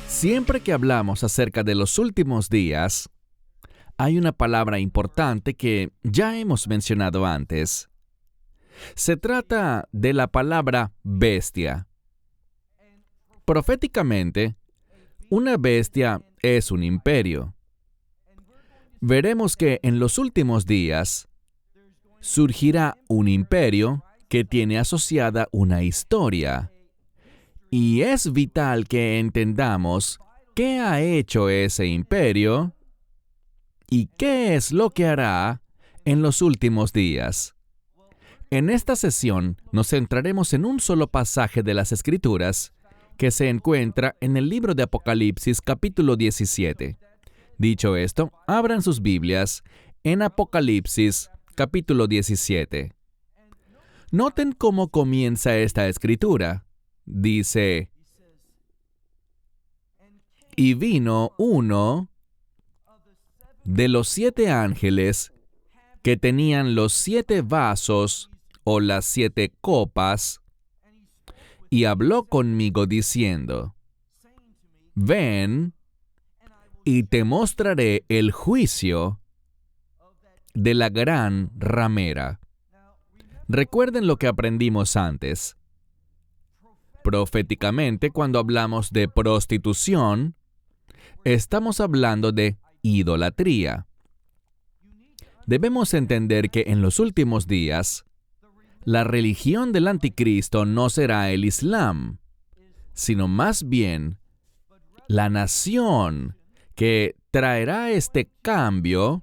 Siempre que hablamos acerca de los últimos días, hay una palabra importante que ya hemos mencionado antes. Se trata de la palabra bestia. Proféticamente, una bestia es un imperio. Veremos que en los últimos días surgirá un imperio que tiene asociada una historia. Y es vital que entendamos qué ha hecho ese imperio y qué es lo que hará en los últimos días. En esta sesión nos centraremos en un solo pasaje de las Escrituras que se encuentra en el libro de Apocalipsis capítulo 17. Dicho esto, abran sus Biblias en Apocalipsis capítulo 17. Noten cómo comienza esta escritura. Dice, y vino uno de los 7 ángeles que tenían los 7 vasos o las 7 copas, y habló conmigo diciendo, ven, y te mostraré el juicio de la gran ramera. Recuerden lo que aprendimos antes. Proféticamente, cuando hablamos de prostitución, estamos hablando de idolatría. Debemos entender que en los últimos días, la religión del anticristo no será el Islam, sino más bien la nación que traerá este cambio,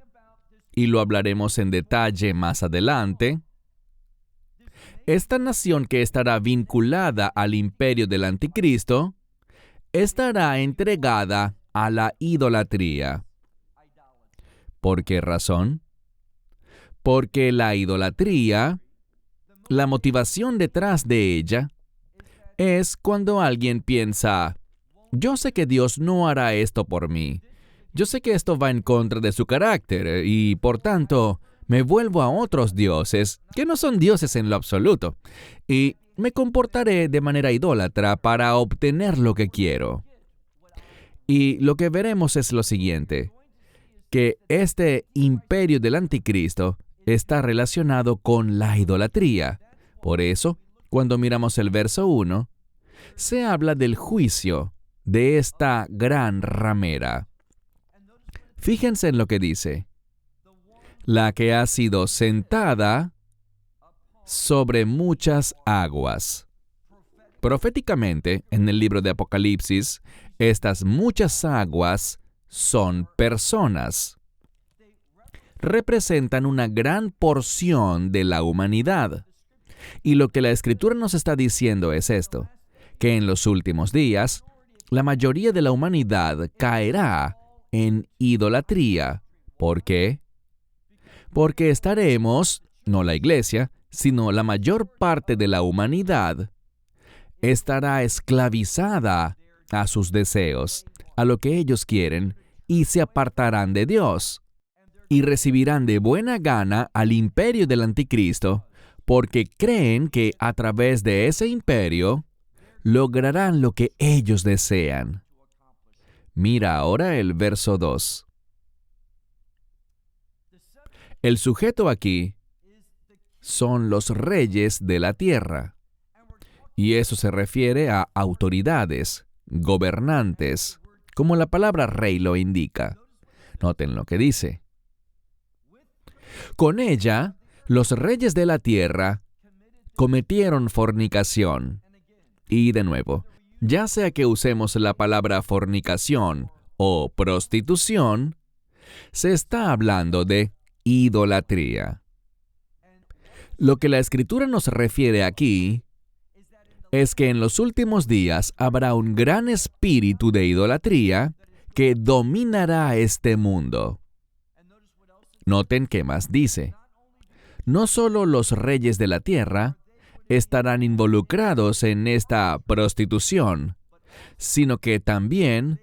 y lo hablaremos en detalle más adelante. Esta nación que estará vinculada al imperio del anticristo estará entregada a la idolatría. ¿Por qué razón? Porque la idolatría, la motivación detrás de ella, es cuando alguien piensa, yo sé que Dios no hará esto por mí. Yo sé que esto va en contra de su carácter y, por tanto, me vuelvo a otros dioses que no son dioses en lo absoluto y me comportaré de manera idólatra para obtener lo que quiero. Y lo que veremos es lo siguiente, que este imperio del anticristo está relacionado con la idolatría. Por eso, cuando miramos el verso 1, se habla del juicio de esta gran ramera. Fíjense en lo que dice. La que ha sido sentada sobre muchas aguas. Proféticamente, en el libro de Apocalipsis, estas muchas aguas son personas. Representan una gran porción de la humanidad. Y lo que la Escritura nos está diciendo es esto, que en los últimos días, la mayoría de la humanidad caerá en idolatría. ¿Por qué? Porque estaremos, no la iglesia, sino la mayor parte de la humanidad, estará esclavizada a sus deseos, a lo que ellos quieren, y se apartarán de Dios, y recibirán de buena gana al imperio del anticristo, porque creen que a través de ese imperio lograrán lo que ellos desean. Mira ahora el verso 2. El sujeto aquí son los reyes de la tierra. Y eso se refiere a autoridades, gobernantes, como la palabra rey lo indica. Noten lo que dice. Con ella, los reyes de la tierra cometieron fornicación. Y de nuevo, ya sea que usemos la palabra fornicación o prostitución, se está hablando de idolatría. Lo que la Escritura nos refiere aquí es que en los últimos días habrá un gran espíritu de idolatría que dominará este mundo. Noten qué más dice. No solo los reyes de la tierra estarán involucrados en esta prostitución, sino que también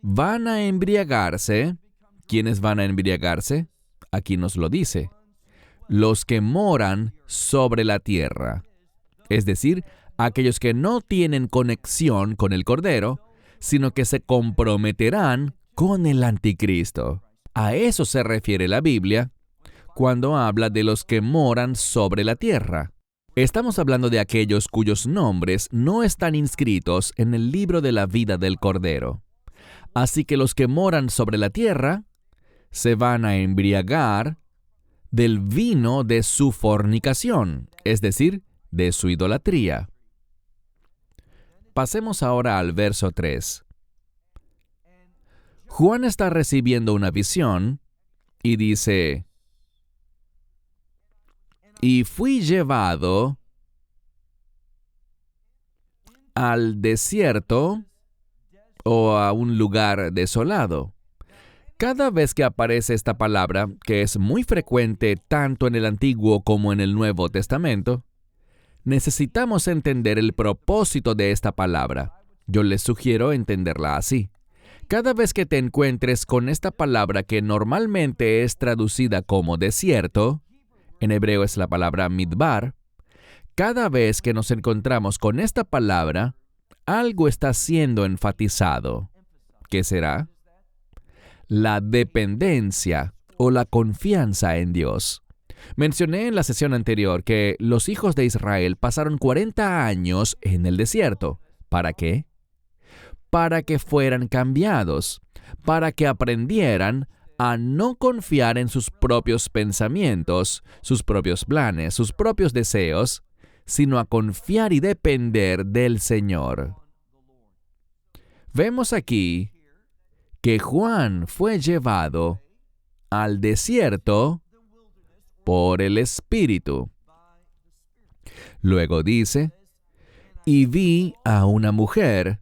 van a embriagarse. ¿Quiénes van a embriagarse? Aquí nos lo dice. Los que moran sobre la tierra. Es decir, aquellos que no tienen conexión con el Cordero, sino que se comprometerán con el anticristo. A eso se refiere la Biblia cuando habla de los que moran sobre la tierra. Estamos hablando de aquellos cuyos nombres no están inscritos en el libro de la vida del Cordero. Así que los que moran sobre la tierra se van a embriagar del vino de su fornicación, es decir, de su idolatría. Pasemos ahora al verso 3. Juan está recibiendo una visión y dice: y fui llevado al desierto o a un lugar desolado. Cada vez que aparece esta palabra, que es muy frecuente tanto en el Antiguo como en el Nuevo Testamento, necesitamos entender el propósito de esta palabra. Yo les sugiero entenderla así. Cada vez que te encuentres con esta palabra que normalmente es traducida como desierto, en hebreo es la palabra midbar, cada vez que nos encontramos con esta palabra, algo está siendo enfatizado. ¿Qué será? La dependencia o la confianza en Dios. Mencioné en la sesión anterior que los hijos de Israel pasaron 40 años en el desierto. ¿Para qué? Para que fueran cambiados, para que aprendieran a no confiar en sus propios pensamientos, sus propios planes, sus propios deseos, sino a confiar y depender del Señor. Vemos aquí que Juan fue llevado al desierto por el Espíritu. Luego dice: y vi a una mujer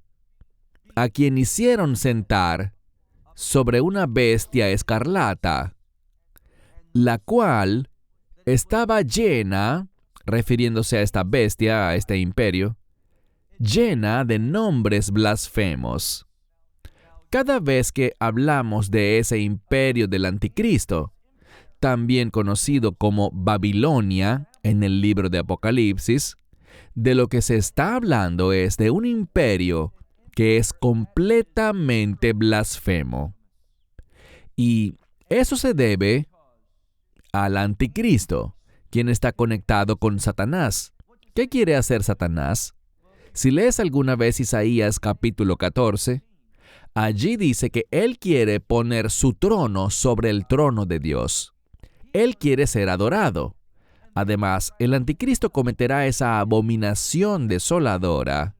a quien hicieron sentar sobre una bestia escarlata, la cual estaba llena, refiriéndose a esta bestia, a este imperio, llena de nombres blasfemos. Cada vez que hablamos de ese imperio del anticristo, también conocido como Babilonia en el libro de Apocalipsis, de lo que se está hablando es de un imperio que es completamente blasfemo. Y eso se debe al anticristo, quien está conectado con Satanás. ¿Qué quiere hacer Satanás? Si lees alguna vez Isaías capítulo 14, allí dice que él quiere poner su trono sobre el trono de Dios. Él quiere ser adorado. Además, el anticristo cometerá esa abominación desoladora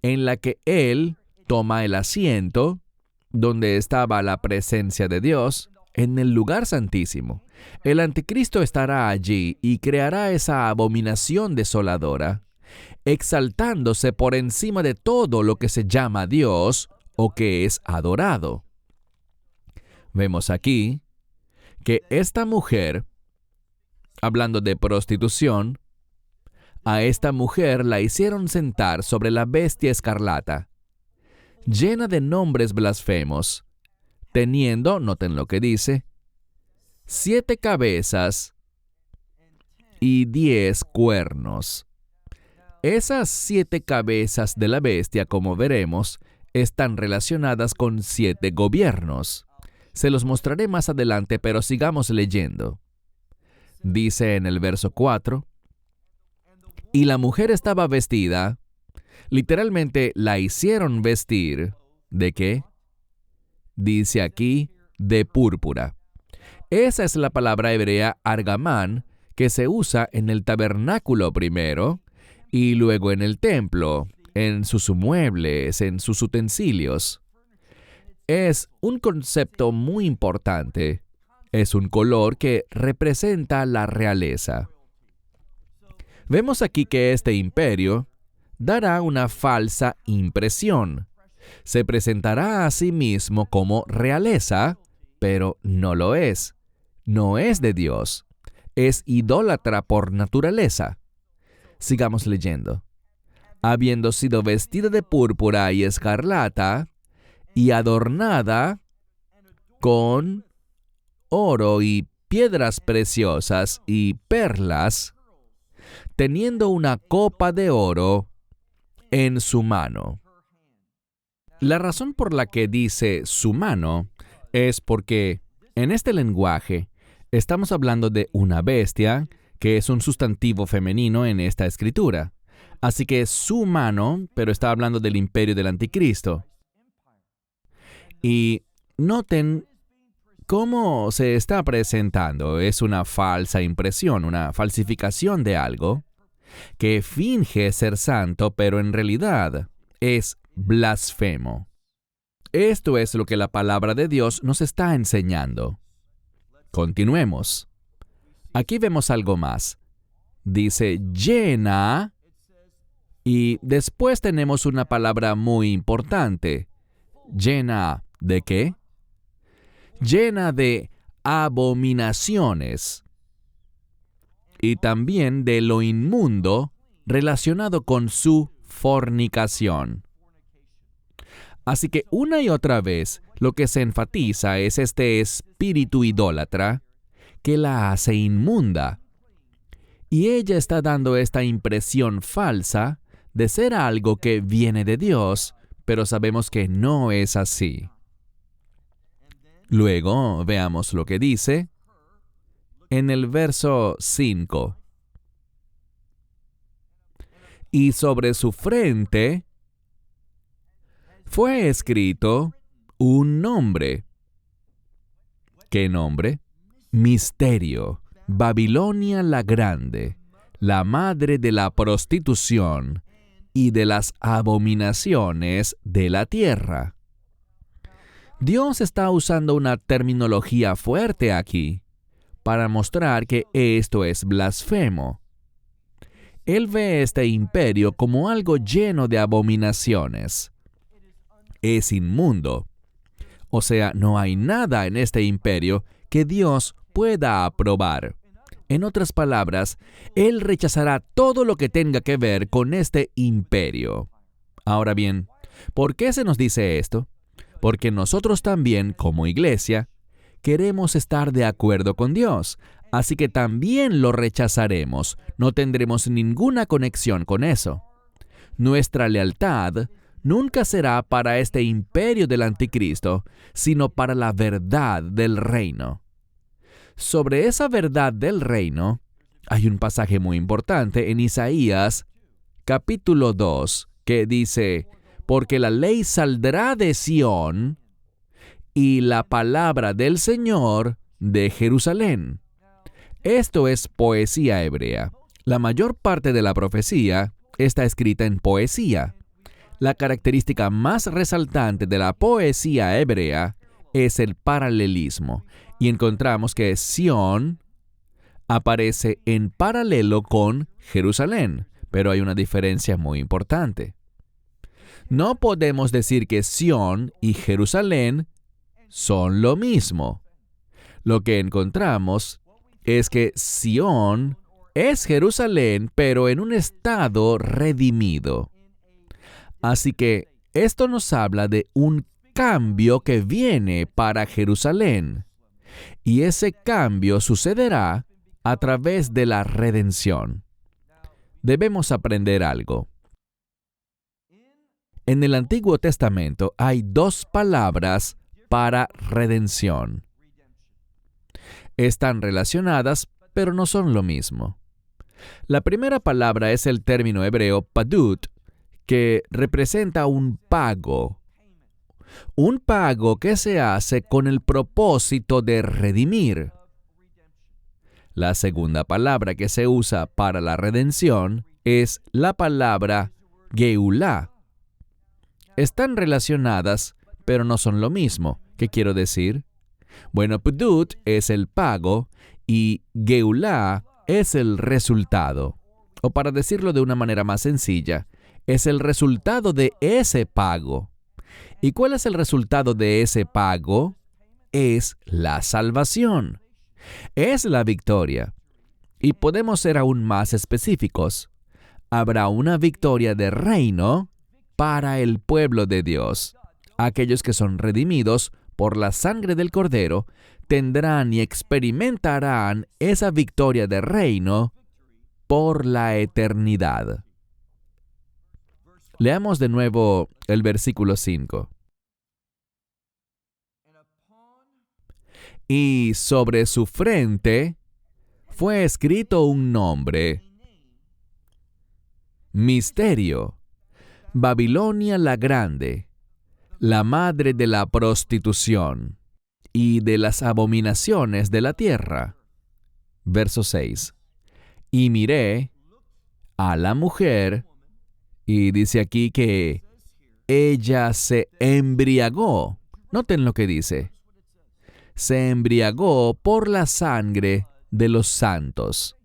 en la que él toma el asiento donde estaba la presencia de Dios en el lugar santísimo. El anticristo estará allí y creará esa abominación desoladora, exaltándose por encima de todo lo que se llama Dios o que es adorado. Vemos aquí que esta mujer, hablando de prostitución, a esta mujer la hicieron sentar sobre la bestia escarlata, llena de nombres blasfemos, teniendo, noten lo que dice, 7 cabezas y 10 cuernos. Esas 7 cabezas de la bestia, como veremos, están relacionadas con 7 gobiernos. Se los mostraré más adelante, pero sigamos leyendo. Dice en el verso 4, y la mujer estaba vestida, literalmente la hicieron vestir, ¿de qué? Dice aquí, de púrpura. Esa es la palabra hebrea argamán, que se usa en el tabernáculo primero, y luego en el templo, en sus muebles, en sus utensilios. Es un concepto muy importante. Es un color que representa la realeza. Vemos aquí que este imperio dará una falsa impresión. Se presentará a sí mismo como realeza, pero no lo es. No es de Dios. Es idólatra por naturaleza. Sigamos leyendo. Habiendo sido vestida de púrpura y escarlata, y adornada con oro y piedras preciosas y perlas, teniendo una copa de oro en su mano. La razón por la que dice su mano es porque en este lenguaje estamos hablando de una bestia que es un sustantivo femenino en esta escritura. Así que su mano, pero está hablando del imperio del anticristo. Y noten cómo se está presentando. Es una falsa impresión, una falsificación de algo que finge ser santo, pero en realidad es blasfemo. Esto es lo que la palabra de Dios nos está enseñando. Continuemos. Aquí vemos algo más. Dice llena, y después tenemos una palabra muy importante. ¿Llena de qué? Llena de abominaciones y también de lo inmundo relacionado con su fornicación. Así que una y otra vez lo que se enfatiza es este espíritu idólatra que la hace inmunda. Y ella está dando esta impresión falsa de ser algo que viene de Dios, pero sabemos que no es así. Luego veamos lo que dice en el verso 5. Y sobre su frente fue escrito un nombre. ¿Qué nombre? Misterio, Babilonia la Grande, la madre de la prostitución y de las abominaciones de la tierra. Dios está usando una terminología fuerte aquí para mostrar que esto es blasfemo. Él ve este imperio como algo lleno de abominaciones. Es inmundo. O sea, no hay nada en este imperio que Dios pueda aprobar. En otras palabras, Él rechazará todo lo que tenga que ver con este imperio. Ahora bien, ¿por qué se nos dice esto? Porque nosotros también, como iglesia, queremos estar de acuerdo con Dios, así que también lo rechazaremos. No tendremos ninguna conexión con eso. Nuestra lealtad nunca será para este imperio del anticristo, sino para la verdad del reino. Sobre esa verdad del reino, hay un pasaje muy importante en Isaías, capítulo 2, que dice, porque la ley saldrá de Sión y la palabra del Señor de Jerusalén. Esto es poesía hebrea. La mayor parte de la profecía está escrita en poesía. La característica más resaltante de la poesía hebrea es el paralelismo, y encontramos que Sión aparece en paralelo con Jerusalén, pero hay una diferencia muy importante. No podemos decir que Sión y Jerusalén son lo mismo. Lo que encontramos es que Sión es Jerusalén, pero en un estado redimido. Así que esto nos habla de un cambio que viene para Jerusalén. Y ese cambio sucederá a través de la redención. Debemos aprender algo. En el Antiguo Testamento hay dos palabras para redención. Están relacionadas, pero no son lo mismo. La primera palabra es el término hebreo padut, que representa un pago. Un pago que se hace con el propósito de redimir. La segunda palabra que se usa para la redención es la palabra geulá. Están relacionadas, pero no son lo mismo. ¿Qué quiero decir? Bueno, padut es el pago y geulá es el resultado. O para decirlo de una manera más sencilla, es el resultado de ese pago. ¿Y cuál es el resultado de ese pago? Es la salvación. Es la victoria. Y podemos ser aún más específicos. Habrá una victoria de reino para el pueblo de Dios. Aquellos que son redimidos por la sangre del Cordero tendrán y experimentarán esa victoria de reino por la eternidad. Leamos de nuevo el versículo 5. Y sobre su frente fue escrito un nombre: Misterio, Babilonia la Grande, la madre de la prostitución y de las abominaciones de la tierra. Verso 6. Y miré a la mujer, y dice aquí que ella se embriagó. Noten lo que dice. Se embriagó por la sangre de los santos.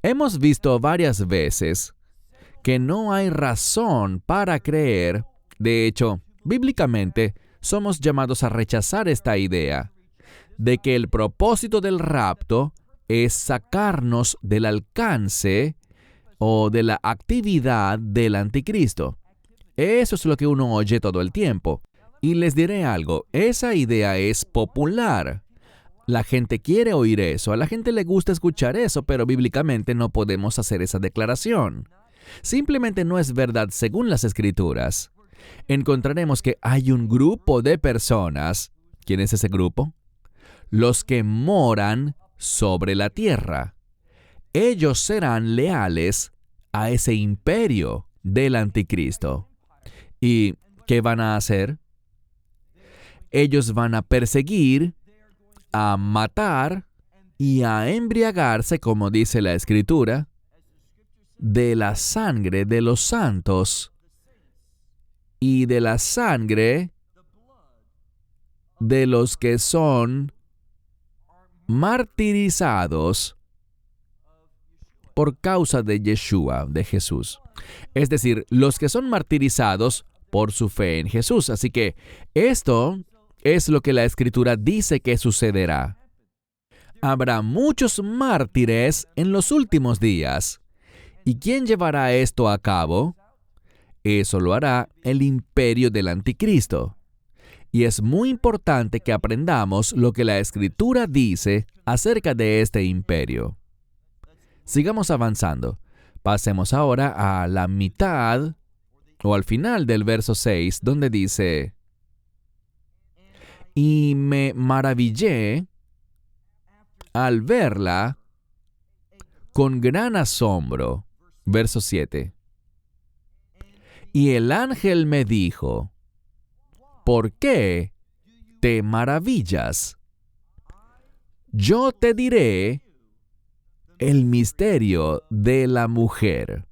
Hemos visto varias veces que no hay razón para creer. De hecho, bíblicamente, somos llamados a rechazar esta idea de que el propósito del rapto es sacarnos del alcance o de la actividad del anticristo. Eso es lo que uno oye todo el tiempo. Y les diré algo, esa idea es popular. La gente quiere oír eso, a la gente le gusta escuchar eso, pero bíblicamente no podemos hacer esa declaración. Simplemente no es verdad según las Escrituras. Encontraremos que hay un grupo de personas. ¿Quién es ese grupo? Los que moran sobre la tierra. Ellos serán leales a ese imperio del anticristo. ¿Y qué van a hacer? Ellos van a perseguir, a matar y a embriagarse, como dice la Escritura, de la sangre de los santos y de la sangre de los que son martirizados por causa de Yeshua, de Jesús. Es decir, los que son martirizados por su fe en Jesús. Así que esto es lo que la Escritura dice que sucederá. Habrá muchos mártires en los últimos días. ¿Y quién llevará esto a cabo? Eso lo hará el imperio del anticristo. Y es muy importante que aprendamos lo que la Escritura dice acerca de este imperio. Sigamos avanzando. Pasemos ahora a la mitad o al final del verso 6, donde dice: y me maravillé al verla con gran asombro. Verso 7. Y el ángel me dijo: ¿por qué te maravillas? Yo te diré el misterio de la mujer.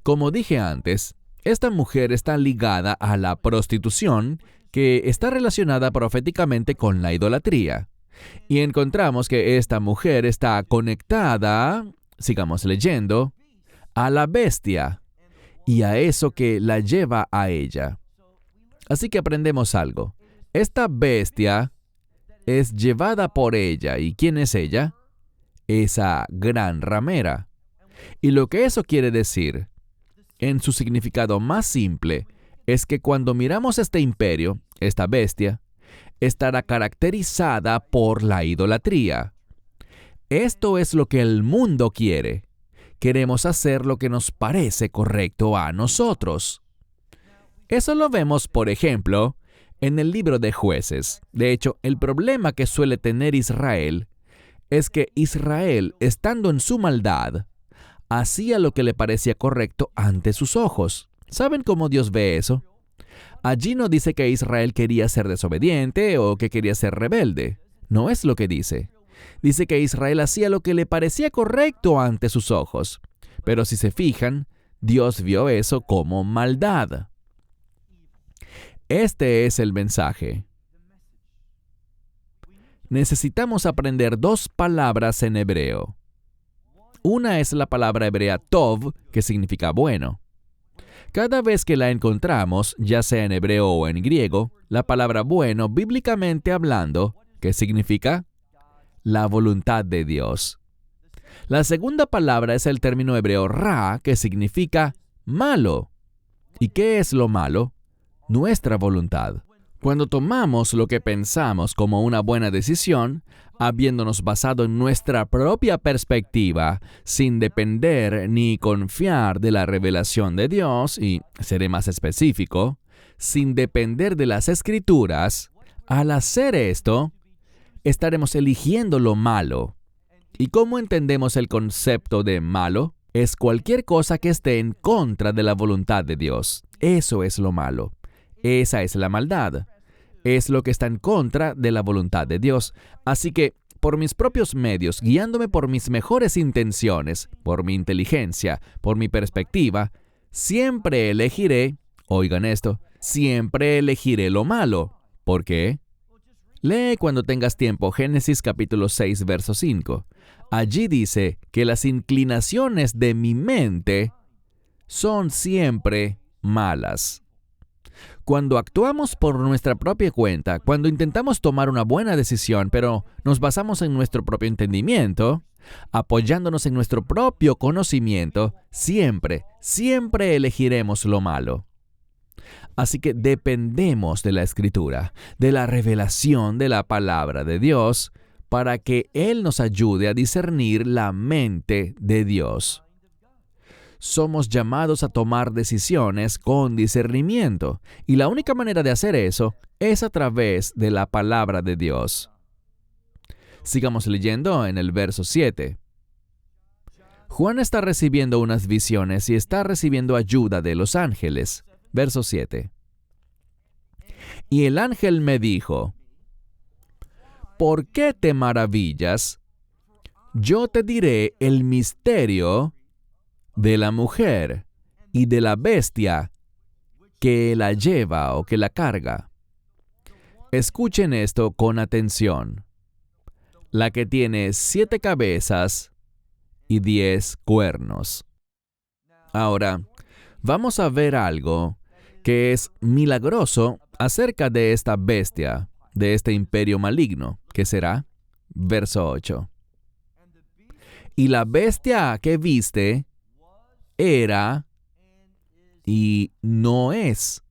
Como dije antes, esta mujer está ligada a la prostitución, que está relacionada proféticamente con la idolatría. Y encontramos que esta mujer está conectada, sigamos leyendo, a la bestia y a eso que la lleva a ella. Así que aprendemos algo. Esta bestia es llevada por ella. ¿Y quién es ella? Esa gran ramera. Y lo que eso quiere decir, en su significado más simple, es que cuando miramos este imperio, esta bestia, estará caracterizada por la idolatría. Esto es lo que el mundo quiere. Queremos hacer lo que nos parece correcto a nosotros. Eso lo vemos, por ejemplo, en el libro de Jueces. De hecho, el problema que suele tener Israel es que Israel, estando en su maldad, hacía lo que le parecía correcto ante sus ojos. ¿Saben cómo Dios ve eso? Allí no dice que Israel quería ser desobediente o que quería ser rebelde. No es lo que dice. Dice que Israel hacía lo que le parecía correcto ante sus ojos. Pero si se fijan, Dios vio eso como maldad. Este es el mensaje. Necesitamos aprender dos palabras en hebreo. Una es la palabra hebrea tov, que significa bueno. Cada vez que la encontramos, ya sea en hebreo o en griego, la palabra bueno, bíblicamente hablando, ¿qué significa? La voluntad de Dios. La segunda palabra es el término hebreo ra, que significa malo. ¿Y qué es lo malo? nuestra voluntad. Cuando tomamos lo que pensamos como una buena decisión, habiéndonos basado en nuestra propia perspectiva, sin depender ni confiar de la revelación de Dios, y seré más específico, sin depender de las Escrituras, al hacer esto, estaremos eligiendo lo malo. ¿Y cómo entendemos el concepto de malo? Es cualquier cosa que esté en contra de la voluntad de Dios. Eso es lo malo. Esa es la maldad. Es lo que está en contra de la voluntad de Dios. Así que, por mis propios medios, guiándome por mis mejores intenciones, por mi inteligencia, por mi perspectiva, siempre elegiré, oigan esto, siempre elegiré lo malo. ¿Por qué? Lee cuando tengas tiempo Génesis capítulo 6, verso 5. Allí dice que las inclinaciones de mi mente son siempre malas. Cuando actuamos por nuestra propia cuenta, cuando intentamos tomar una buena decisión, pero nos basamos en nuestro propio entendimiento, apoyándonos en nuestro propio conocimiento, siempre elegiremos lo malo. Así que dependemos de la Escritura, de la revelación de la palabra de Dios, para que Él nos ayude a discernir la mente de Dios. Somos llamados a tomar decisiones con discernimiento, y la única manera de hacer eso es a través de la palabra de Dios. Sigamos leyendo en el verso 7. Juan está recibiendo unas visiones y está recibiendo ayuda de los ángeles. Verso 7. Y el ángel me dijo, ¿por qué te maravillas? Yo te diré el misterio de la mujer y de la bestia que la lleva o que la carga. Escuchen esto con atención. La que tiene 7 cabezas y 10 cuernos. Ahora, vamos a ver algo que es milagroso acerca de esta bestia, de este imperio maligno, que será, verso 8. Y la bestia que viste era y no es.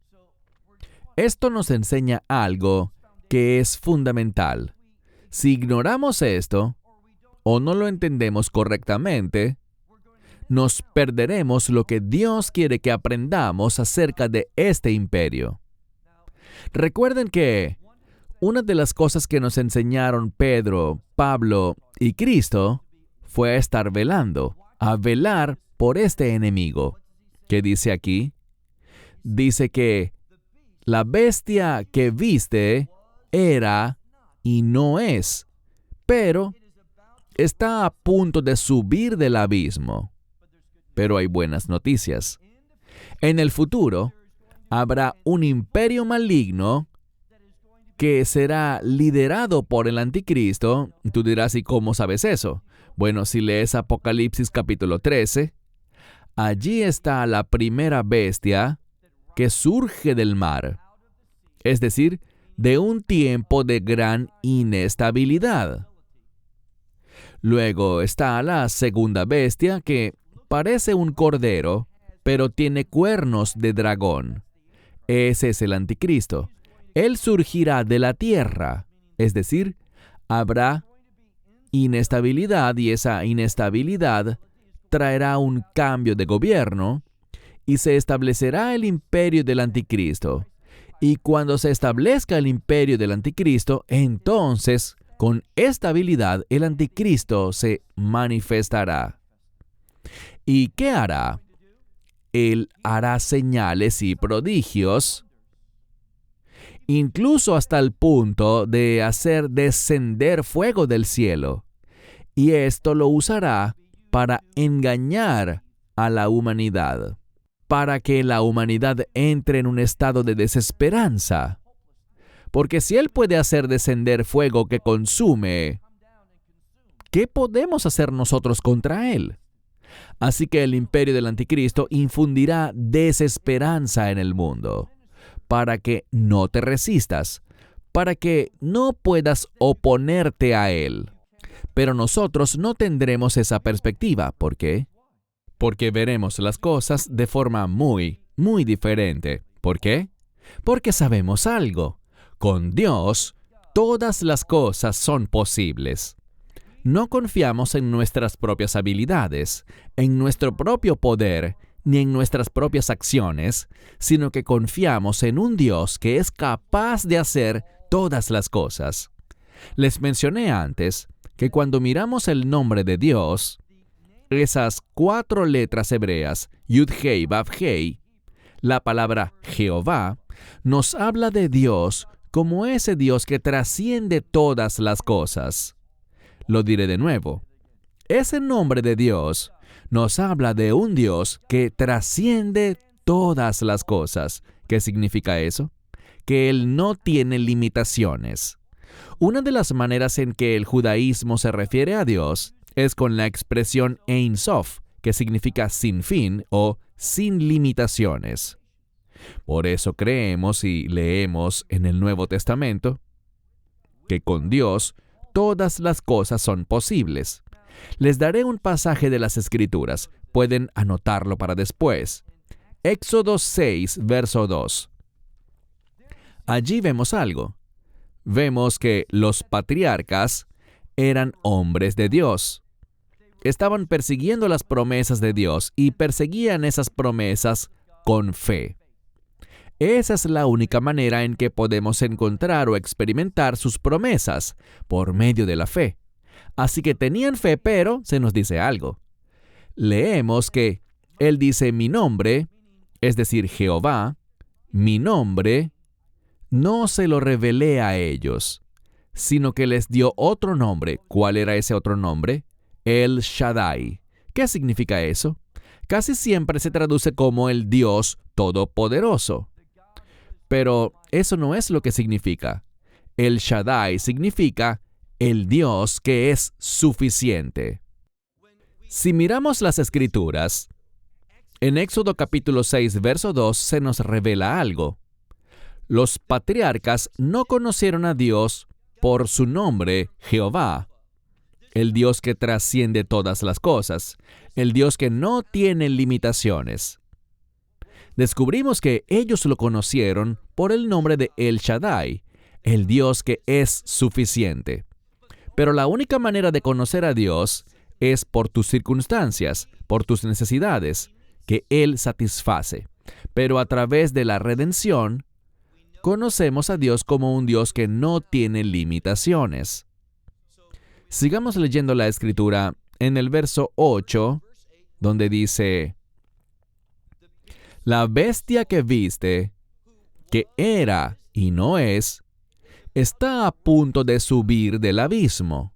Esto nos enseña algo que es fundamental. Si ignoramos esto, o no lo entendemos correctamente, nos perderemos lo que Dios quiere que aprendamos acerca de este imperio. Recuerden que una de las cosas que nos enseñaron Pedro, Pablo y Cristo fue a estar velando, a velar por este enemigo. ¿Qué dice aquí? Dice que la bestia que viste era y no es, pero está a punto de subir del abismo. Pero hay buenas noticias. En el futuro, habrá un imperio maligno que será liderado por el anticristo. Tú dirás, ¿y cómo sabes eso? Bueno, si lees Apocalipsis capítulo 13, allí está la primera bestia que surge del mar, es decir, de un tiempo de gran inestabilidad. Luego está la segunda bestia que parece un cordero, pero tiene cuernos de dragón. Ese es el anticristo. Él surgirá de la tierra, es decir, habrá inestabilidad y esa inestabilidad traerá un cambio de gobierno y se establecerá el imperio del anticristo. Y cuando se establezca el imperio del anticristo, entonces, con estabilidad, el anticristo se manifestará. ¿Y qué hará? Él hará señales y prodigios, incluso hasta el punto de hacer descender fuego del cielo. Y esto lo usará para engañar a la humanidad, para que la humanidad entre en un estado de desesperanza. Porque si Él puede hacer descender fuego que consume, ¿qué podemos hacer nosotros contra Él? Así que el imperio del anticristo infundirá desesperanza en el mundo, para que no te resistas, para que no puedas oponerte a Él. Pero nosotros no tendremos esa perspectiva. ¿Por qué? Porque veremos las cosas de forma muy diferente. ¿Por qué? Porque sabemos algo. Con Dios, todas las cosas son posibles. No confiamos en nuestras propias habilidades, en nuestro propio poder, ni en nuestras propias acciones, sino que confiamos en un Dios que es capaz de hacer todas las cosas. Les mencioné antes que cuando miramos el nombre de Dios, esas 4 letras hebreas, Yud-Hei, Vav-Hei, la palabra Jehová, nos habla de Dios como ese Dios que trasciende todas las cosas. Lo diré de nuevo. Ese nombre de Dios nos habla de un Dios que trasciende todas las cosas. ¿Qué significa eso? Que Él no tiene limitaciones. Una de las maneras en que el judaísmo se refiere a Dios es con la expresión Ein Sof, que significa sin fin o sin limitaciones. Por eso creemos y leemos en el Nuevo Testamento que con Dios todas las cosas son posibles. Les daré un pasaje de las Escrituras. Pueden anotarlo para después. Éxodo 6, verso 2. Allí vemos algo. Vemos que los patriarcas eran hombres de Dios. Estaban persiguiendo las promesas de Dios y perseguían esas promesas con fe. Esa es la única manera en que podemos encontrar o experimentar sus promesas, por medio de la fe. Así que tenían fe, pero se nos dice algo. Leemos que Él dice mi nombre, es decir, Jehová, mi nombre, no se lo revelé a ellos, sino que les dio otro nombre. ¿Cuál era ese otro nombre? El Shaddai. ¿Qué significa eso? Casi siempre se traduce como el Dios Todopoderoso. Pero eso no es lo que significa. El Shaddai significa el Dios que es suficiente. Si miramos las Escrituras, en Éxodo capítulo 6, verso 2 se nos revela algo. Los patriarcas no conocieron a Dios por su nombre, Jehová, el Dios que trasciende todas las cosas, el Dios que no tiene limitaciones. Descubrimos que ellos lo conocieron por el nombre de El Shaddai, el Dios que es suficiente. Pero la única manera de conocer a Dios es por tus circunstancias, por tus necesidades, que Él satisface. Pero a través de la redención, conocemos a Dios como un Dios que no tiene limitaciones. Sigamos leyendo la Escritura en el verso 8, donde dice: la bestia que viste, que era y no es, está a punto de subir del abismo.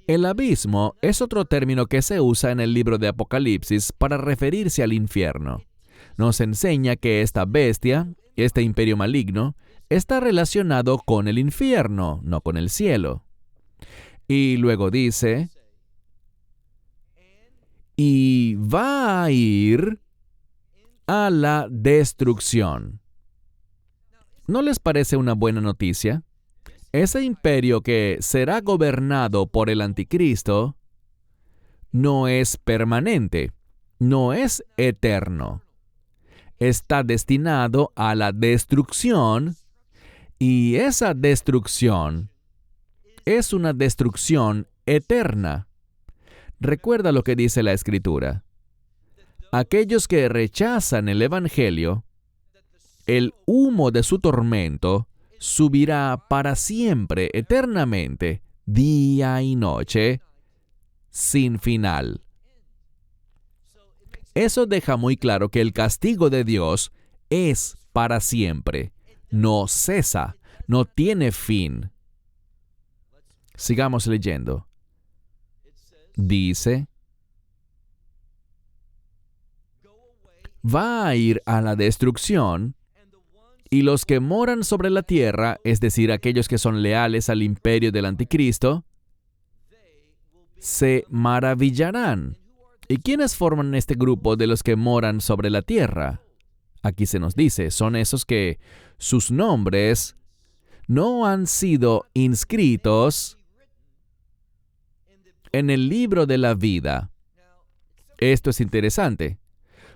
El abismo es otro término que se usa en el libro de Apocalipsis para referirse al infierno. Nos enseña que esta bestia, este imperio maligno, está relacionado con el infierno, no con el cielo. Y luego dice, y va a ir a la destrucción. ¿No les parece una buena noticia? Ese imperio que será gobernado por el anticristo no es permanente, no es eterno. Está destinado a la destrucción, y esa destrucción es una destrucción eterna. Recuerda lo que dice la Escritura. Aquellos que rechazan el Evangelio, el humo de su tormento subirá para siempre, eternamente, día y noche, sin final. Eso deja muy claro que el castigo de Dios es para siempre. No cesa, no tiene fin. Sigamos leyendo. Dice, va a ir a la destrucción, y los que moran sobre la tierra, es decir, aquellos que son leales al imperio del anticristo, se maravillarán. ¿Y quiénes forman este grupo de los que moran sobre la tierra? Aquí se nos dice, son esos que sus nombres no han sido inscritos en el libro de la vida. Esto es interesante.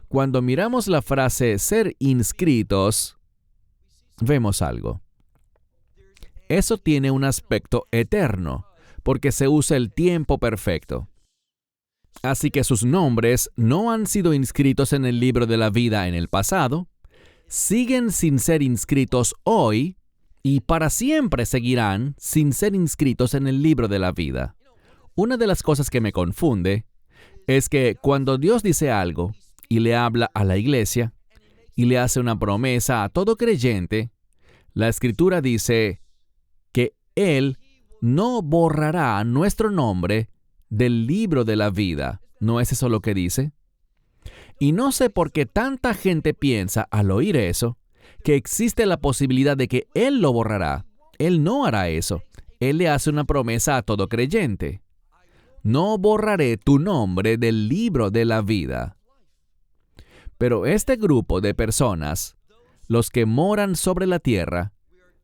Cuando miramos la frase ser inscritos, vemos algo. Eso tiene un aspecto eterno, porque se usa el tiempo perfecto. Así que sus nombres no han sido inscritos en el libro de la vida en el pasado, siguen sin ser inscritos hoy y para siempre seguirán sin ser inscritos en el libro de la vida. Una de las cosas que me confunde es que cuando Dios dice algo y le habla a la iglesia y le hace una promesa a todo creyente, la Escritura dice que Él no borrará nuestro nombre del libro de la vida. ¿No es eso lo que dice? Y no sé por qué tanta gente piensa al oír eso, que existe la posibilidad de que Él lo borrará. Él no hará eso. Él le hace una promesa a todo creyente. No borraré tu nombre del libro de la vida. Pero este grupo de personas, los que moran sobre la tierra,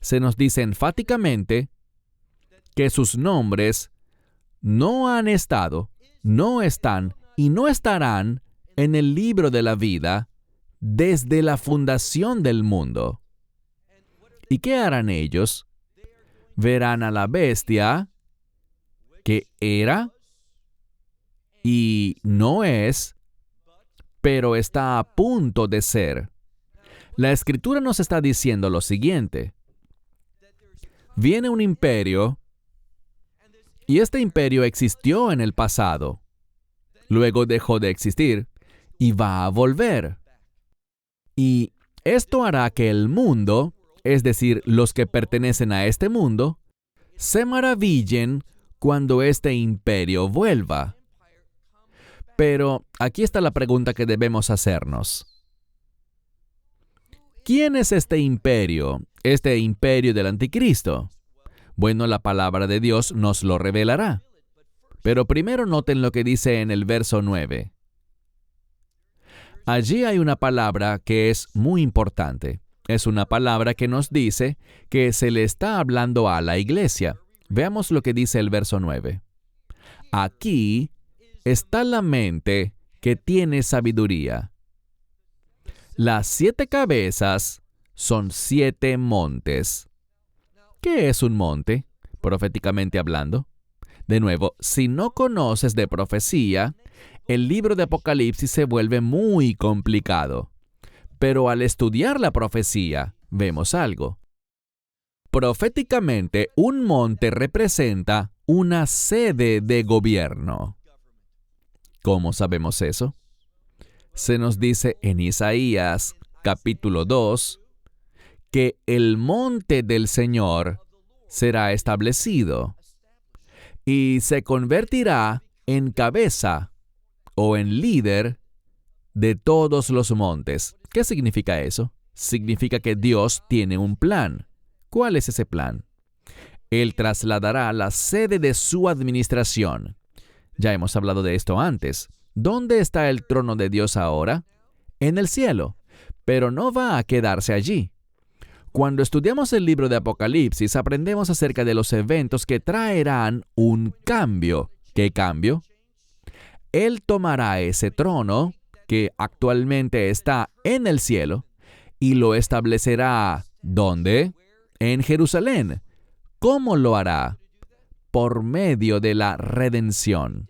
se nos dice enfáticamente que sus nombres no han estado, no están y no estarán en el libro de la vida desde la fundación del mundo. ¿Y qué harán ellos? Verán a la bestia que era y no es, pero está a punto de ser. La Escritura nos está diciendo lo siguiente. Viene un imperio, y este imperio existió en el pasado. Luego dejó de existir, y va a volver. Y esto hará que el mundo, es decir, los que pertenecen a este mundo, se maravillen cuando este imperio vuelva. Pero aquí está la pregunta que debemos hacernos. ¿Quién es este imperio del anticristo? Bueno, la palabra de Dios nos lo revelará. Pero primero noten lo que dice en el verso 9. Allí hay una palabra que es muy importante. Es una palabra que nos dice que se le está hablando a la iglesia. Veamos lo que dice el verso 9. Aquí está la mente que tiene sabiduría. Las 7 cabezas son 7 montes. ¿Qué es un monte, proféticamente hablando? De nuevo, si no conoces de profecía, el libro de Apocalipsis se vuelve muy complicado. Pero al estudiar la profecía, vemos algo. Proféticamente, un monte representa una sede de gobierno. ¿Cómo sabemos eso? Se nos dice en Isaías, capítulo 2, que el monte del Señor será establecido y se convertirá en cabeza o en líder de todos los montes. ¿Qué significa eso? Significa que Dios tiene un plan. ¿Cuál es ese plan? Él trasladará la sede de su administración. Ya hemos hablado de esto antes. ¿Dónde está el trono de Dios ahora? En el cielo. Pero no va a quedarse allí. Cuando estudiamos el libro de Apocalipsis, aprendemos acerca de los eventos que traerán un cambio. ¿Qué cambio? Él tomará ese trono, que actualmente está en el cielo, y lo establecerá, ¿dónde? En Jerusalén. ¿Cómo lo hará? Por medio de la redención.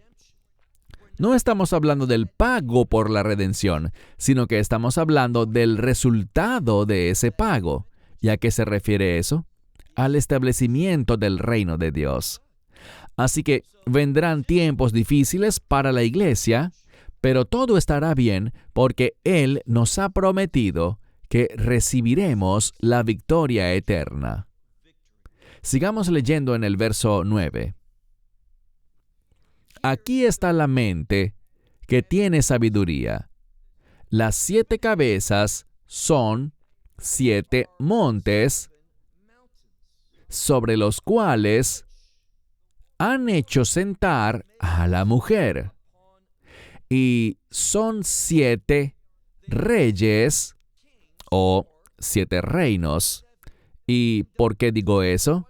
No estamos hablando del pago por la redención, sino que estamos hablando del resultado de ese pago. ¿Y a qué se refiere eso? Al establecimiento del reino de Dios. Así que vendrán tiempos difíciles para la iglesia, pero todo estará bien porque Él nos ha prometido que recibiremos la victoria eterna. Sigamos leyendo en el verso 9. Aquí está la mente que tiene sabiduría. Las 7 cabezas son 7 montes sobre los cuales han hecho sentar a la mujer. Y son 7 reyes o 7 reinos. ¿Y por qué digo eso?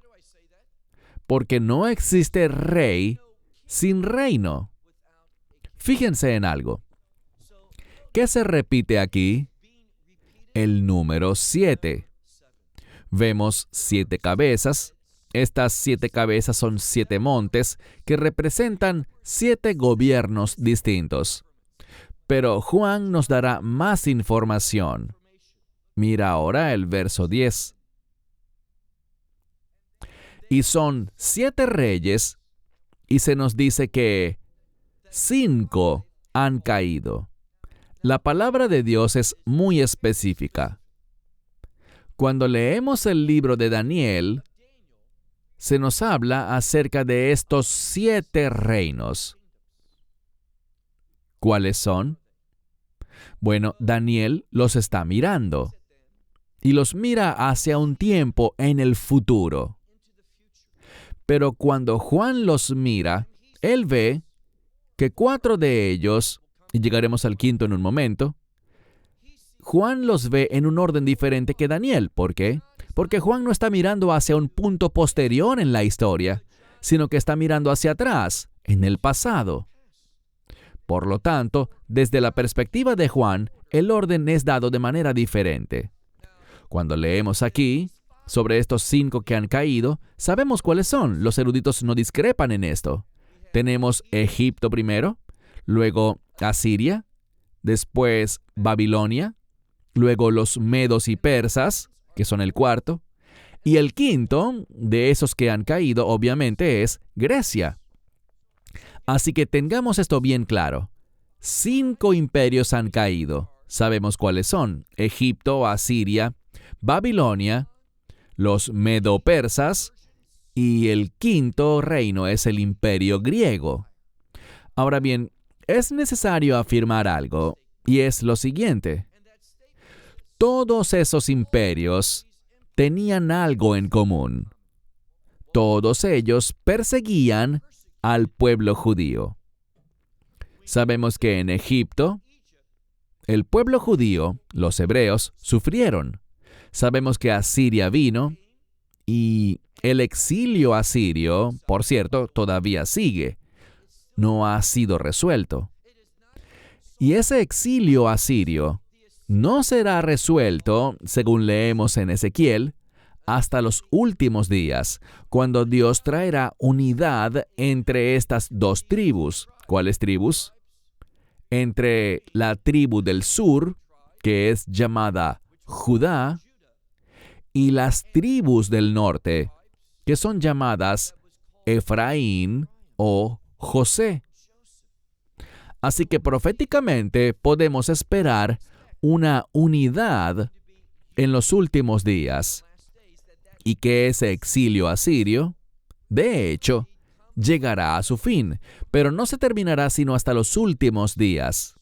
Porque no existe rey sin reino. Fíjense en algo. ¿Qué se repite aquí? El número 7. Vemos 7 cabezas. Estas 7 cabezas son 7 montes que representan 7 gobiernos distintos. Pero Juan nos dará más información. Mira ahora el verso 10. Y son 7 reyes, y se nos dice que 5 han caído. La palabra de Dios es muy específica. Cuando leemos el libro de Daniel, se nos habla acerca de estos 7 reinos. ¿Cuáles son? Bueno, Daniel los está mirando, y los mira hacia un tiempo en el futuro. Pero cuando Juan los mira, él ve que 4 de ellos, y llegaremos al 5.º en un momento, Juan los ve en un orden diferente que Daniel. ¿Por qué? Porque Juan no está mirando hacia un punto posterior en la historia, sino que está mirando hacia atrás, en el pasado. Por lo tanto, desde la perspectiva de Juan, el orden es dado de manera diferente. Cuando leemos aquí sobre estos 5 que han caído, sabemos cuáles son. Los eruditos no discrepan en esto. Tenemos Egipto primero, luego Asiria, después Babilonia, luego los medos y persas, que son el 4, y el 5.º de esos que han caído, obviamente, es Grecia. Así que tengamos esto bien claro. 5 imperios han caído. Sabemos cuáles son: Egipto, Asiria, Babilonia, los medo-persas, y el 5.º reino es el imperio griego. Ahora bien, es necesario afirmar algo, y es lo siguiente. Todos esos imperios tenían algo en común. Todos ellos perseguían al pueblo judío. Sabemos que en Egipto, el pueblo judío, los hebreos, sufrieron. Sabemos que Asiria vino, y el exilio asirio, por cierto, todavía sigue. No ha sido resuelto. Y ese exilio asirio no será resuelto, según leemos en Ezequiel, hasta los últimos días, cuando Dios traerá unidad entre estas 2 tribus. ¿Cuáles tribus? Entre la tribu del sur, que es llamada Judá, y las tribus del norte, que son llamadas Efraín o José. Así que proféticamente podemos esperar una unidad en los últimos días, y que ese exilio asirio, de hecho, llegará a su fin, pero no se terminará sino hasta los últimos días.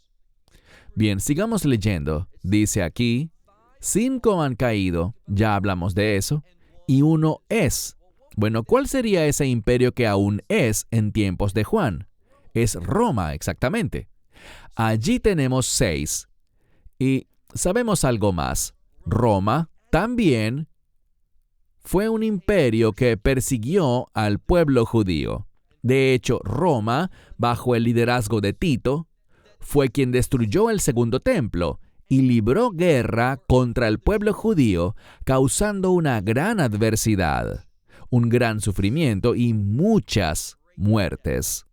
Bien, sigamos leyendo. Dice aquí, 5 han caído, ya hablamos de eso, y 1 es. Bueno, ¿cuál sería ese imperio que aún es en tiempos de Juan? Es Roma, exactamente. Allí tenemos 6. Y sabemos algo más. Roma también fue un imperio que persiguió al pueblo judío. De hecho, Roma, bajo el liderazgo de Tito, fue quien destruyó el segundo templo y libró guerra contra el pueblo judío, causando una gran adversidad, un gran sufrimiento y muchas muertes.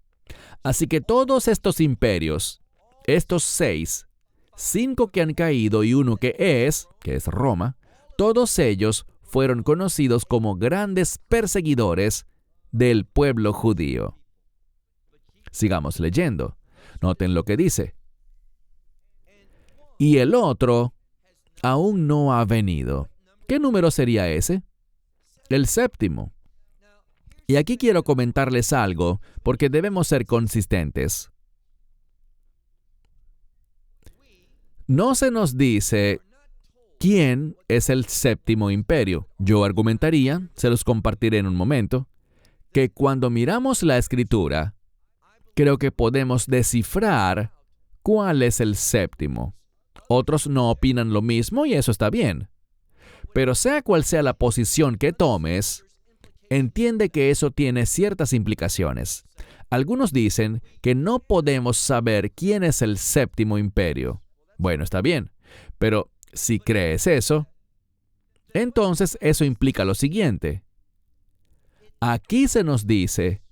Así que todos estos imperios, estos 6, 5 que han caído y 1 que es Roma, todos ellos fueron conocidos como grandes perseguidores del pueblo judío. Sigamos leyendo. Noten lo que dice. Y el otro aún no ha venido. ¿Qué número sería ese? El 7.º. Y aquí quiero comentarles algo, porque debemos ser consistentes. No se nos dice quién es el 7.º imperio. Yo argumentaría, se los compartiré en un momento, que cuando miramos la Escritura, creo que podemos descifrar cuál es el 7.º. Otros no opinan lo mismo y eso está bien. Pero sea cual sea la posición que tomes, entiende que eso tiene ciertas implicaciones. Algunos dicen que no podemos saber quién es el 7.º imperio. Bueno, está bien, pero si crees eso, Entonces, eso implica lo siguiente. Aquí se nos dice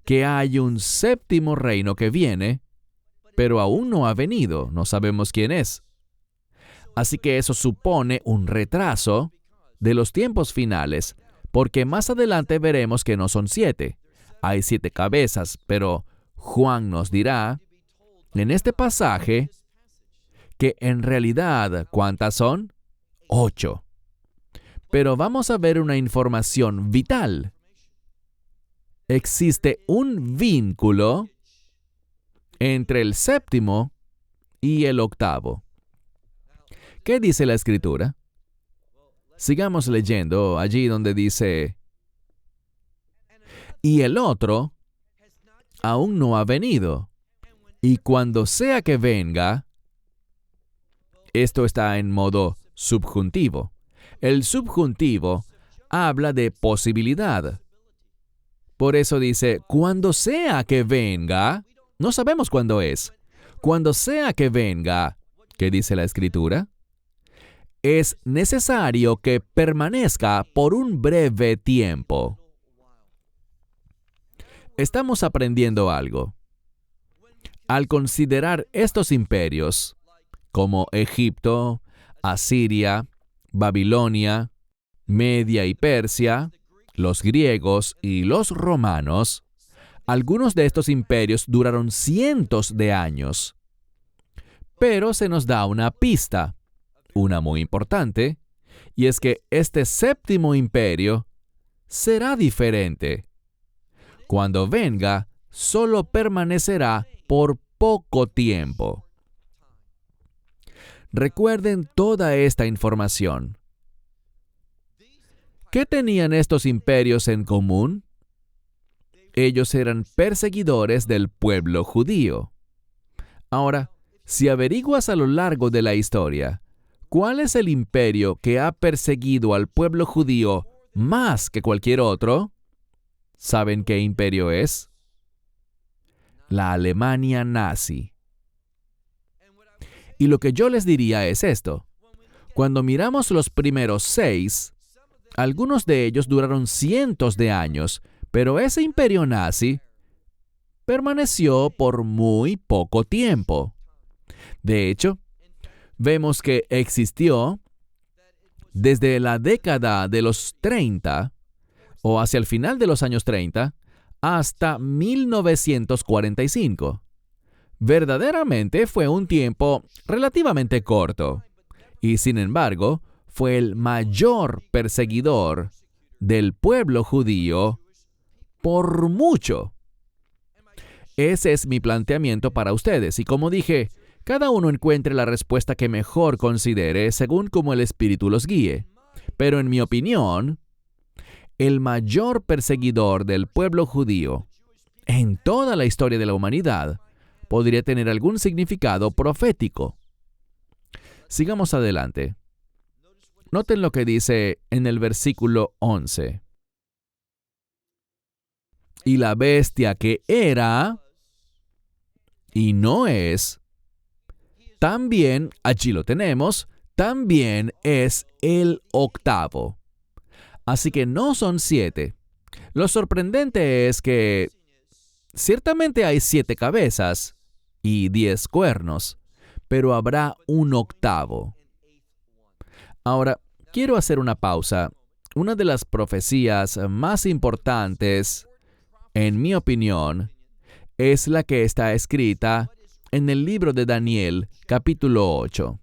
que hay un séptimo reino que viene, pero aún no ha venido, no sabemos quién es. Así que eso supone un retraso de los tiempos finales, porque más adelante veremos que no son 7. Hay 7 cabezas, pero Juan nos dirá en este pasaje que en realidad, ¿cuántas son? 8. Pero vamos a ver una información vital. Existe un vínculo entre el séptimo y el octavo. ¿Qué dice la Escritura? Sigamos leyendo allí donde dice, y el otro aún no ha venido, y cuando sea que venga, esto está en modo subjuntivo. El subjuntivo habla de posibilidad. Por eso dice, cuando sea que venga, no sabemos cuándo es. Cuando sea que venga, ¿qué dice la Escritura? Es necesario que permanezca por un breve tiempo. Estamos aprendiendo algo. Al considerar estos imperios, como Egipto, Asiria, Babilonia, Media y Persia, los griegos y los romanos, algunos de estos imperios duraron cientos de años. Pero se nos da una pista, una muy importante, y es que este séptimo imperio será diferente. Cuando venga, solo permanecerá por poco tiempo. Recuerden toda esta información. ¿Qué tenían estos imperios en común? Ellos eran perseguidores del pueblo judío. Ahora, si averiguas a lo largo de la historia, ¿cuál es el imperio que ha perseguido al pueblo judío más que cualquier otro? ¿Saben qué imperio es? La Alemania nazi. Y lo que yo les diría es esto. Cuando miramos los primeros 6, algunos de ellos duraron cientos de años, pero ese imperio nazi permaneció por muy poco tiempo. De hecho, vemos que existió desde la década de los 30 o hacia el final de los años 30 hasta 1945. Verdaderamente fue un tiempo relativamente corto y, sin embargo, fue el mayor perseguidor del pueblo judío por mucho. Ese es mi planteamiento para ustedes y, como dije, cada uno encuentre la respuesta que mejor considere según como el Espíritu los guíe. Pero en mi opinión, el mayor perseguidor del pueblo judío en toda la historia de la humanidad podría tener algún significado profético. Sigamos adelante. Noten lo que dice en el versículo 11. Y la bestia que era y no es, también, allí lo tenemos, también es el octavo. Así que no son 7. Lo sorprendente es que ciertamente hay 7 cabezas y 10 cuernos, pero habrá un octavo. Ahora, quiero hacer una pausa. Una de las profecías más importantes, en mi opinión, es la que está escrita en el libro de Daniel, capítulo 8.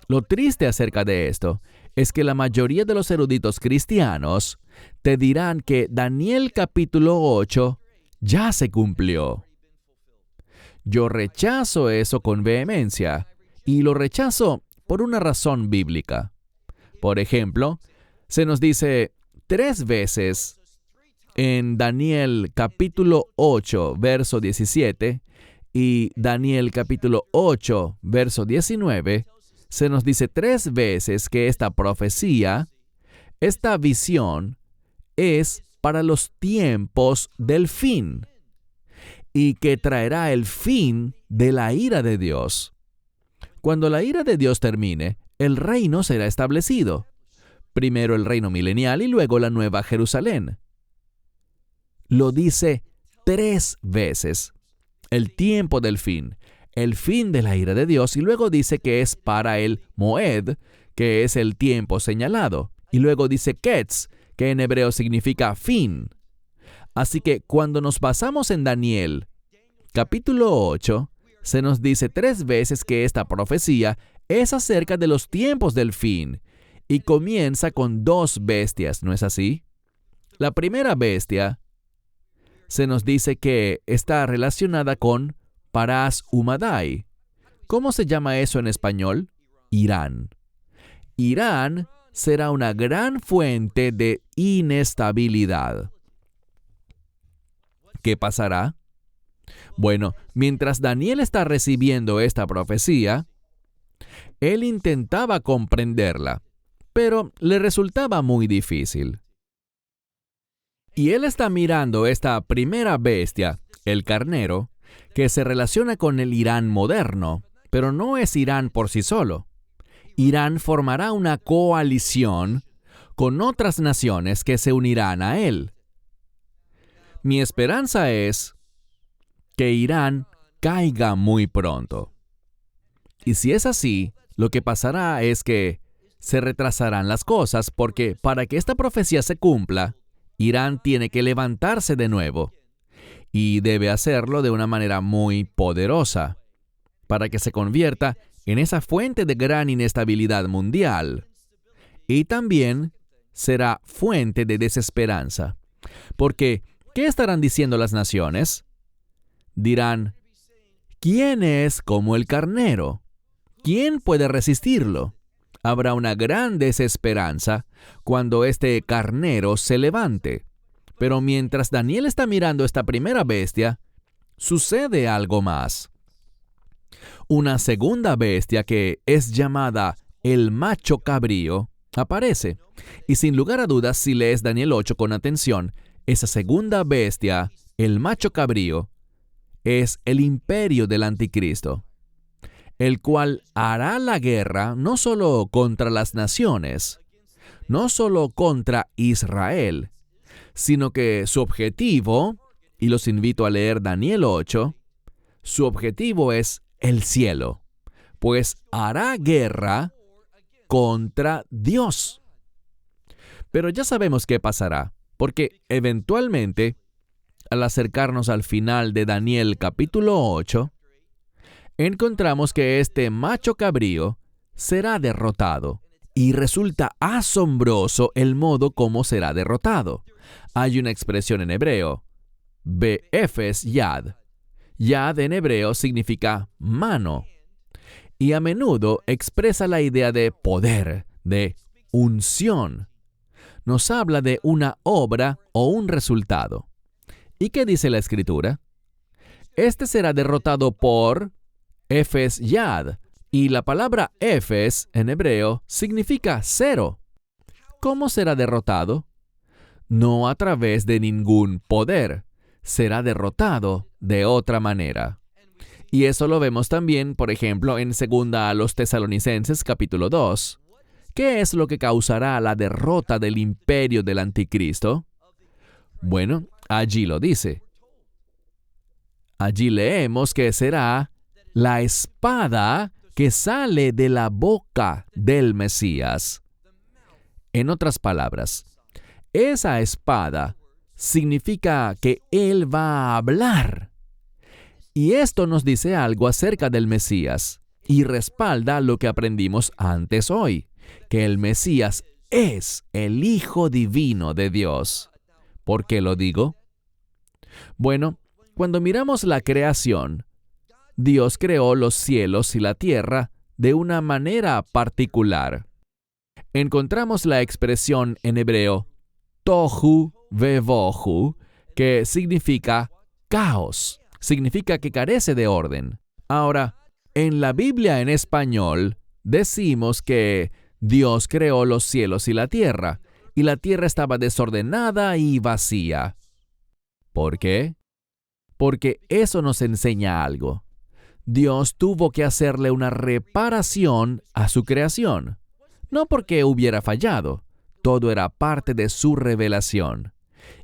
Lo triste acerca de esto es que la mayoría de los eruditos cristianos te dirán que Daniel capítulo 8 ya se cumplió. Yo rechazo eso con vehemencia, y lo rechazo por una razón bíblica. Por ejemplo, se nos dice 3 veces en Daniel capítulo 8, verso 17, y Daniel capítulo 8, verso 19, se nos dice 3 veces que esta profecía, esta visión, es para los tiempos del fin, y que traerá el fin de la ira de Dios. Cuando la ira de Dios termine, el reino será establecido. Primero el reino milenial y luego la nueva Jerusalén. Lo dice 3 veces. El tiempo del fin, el fin de la ira de Dios, y luego dice que es para el Moed, que es el tiempo señalado. Y luego dice Ketz, que en hebreo significa fin. Así que cuando nos basamos en Daniel, capítulo 8, se nos dice 3 veces que esta profecía es acerca de los tiempos del fin y comienza con 2 bestias, ¿no es así? La primera bestia se nos dice que está relacionada con Parás Umadai. ¿Cómo se llama eso en español? Irán. Irán será una gran fuente de inestabilidad. ¿Qué pasará? Bueno, mientras Daniel está recibiendo esta profecía, él intentaba comprenderla, pero le resultaba muy difícil. Y él está mirando esta primera bestia, el carnero, que se relaciona con el Irán moderno, pero no es Irán por sí solo. Irán formará una coalición con otras naciones que se unirán a él. Mi esperanza es que Irán caiga muy pronto. Y si es así, lo que pasará es que se retrasarán las cosas porque para que esta profecía se cumpla, Irán tiene que levantarse de nuevo y debe hacerlo de una manera muy poderosa para que se convierta en esa fuente de gran inestabilidad mundial. Y también será fuente de desesperanza. Porque, ¿qué estarán diciendo las naciones? Dirán, ¿quién es como el carnero? ¿Quién puede resistirlo? Habrá una gran desesperanza cuando este carnero se levante. Pero mientras Daniel está mirando esta primera bestia, sucede algo más. Una segunda bestia que es llamada el macho cabrío aparece. Y sin lugar a dudas, si lees Daniel 8 con atención, esa segunda bestia, el macho cabrío, es el imperio del anticristo, el cual hará la guerra no solo contra las naciones, no solo contra Israel, sino que su objetivo, y los invito a leer Daniel 8, su objetivo es el cielo, pues hará guerra contra Dios. Pero ya sabemos qué pasará, porque eventualmente, al acercarnos al final de Daniel capítulo 8, encontramos que este macho cabrío será derrotado. Y resulta asombroso el modo como será derrotado. Hay una expresión en hebreo, Be'efes Yad. Yad en hebreo significa mano. Y a menudo expresa la idea de poder, de unción. Nos habla de una obra o un resultado. ¿Y qué dice la Escritura? Este será derrotado por Efes Yad, y la palabra Efes en hebreo significa 0. ¿Cómo será derrotado? No a través de ningún poder. Será derrotado de otra manera. Y eso lo vemos también, por ejemplo, en 2 a los Tesalonicenses capítulo 2. ¿Qué es lo que causará la derrota del imperio del anticristo? Bueno, allí lo dice. Allí leemos que será la espada que sale de la boca del Mesías. En otras palabras, esa espada significa que Él va a hablar. Y esto nos dice algo acerca del Mesías y respalda lo que aprendimos antes hoy, que el Mesías es el Hijo Divino de Dios. ¿Por qué lo digo? Bueno, cuando miramos la creación, Dios creó los cielos y la tierra de una manera particular. Encontramos la expresión en hebreo tohu vevohu, que significa caos, significa que carece de orden. Ahora, en la Biblia en español, decimos que Dios creó los cielos y la tierra estaba desordenada y vacía. ¿Por qué? Porque eso nos enseña algo. Dios tuvo que hacerle una reparación a su creación. No porque hubiera fallado, todo era parte de su revelación.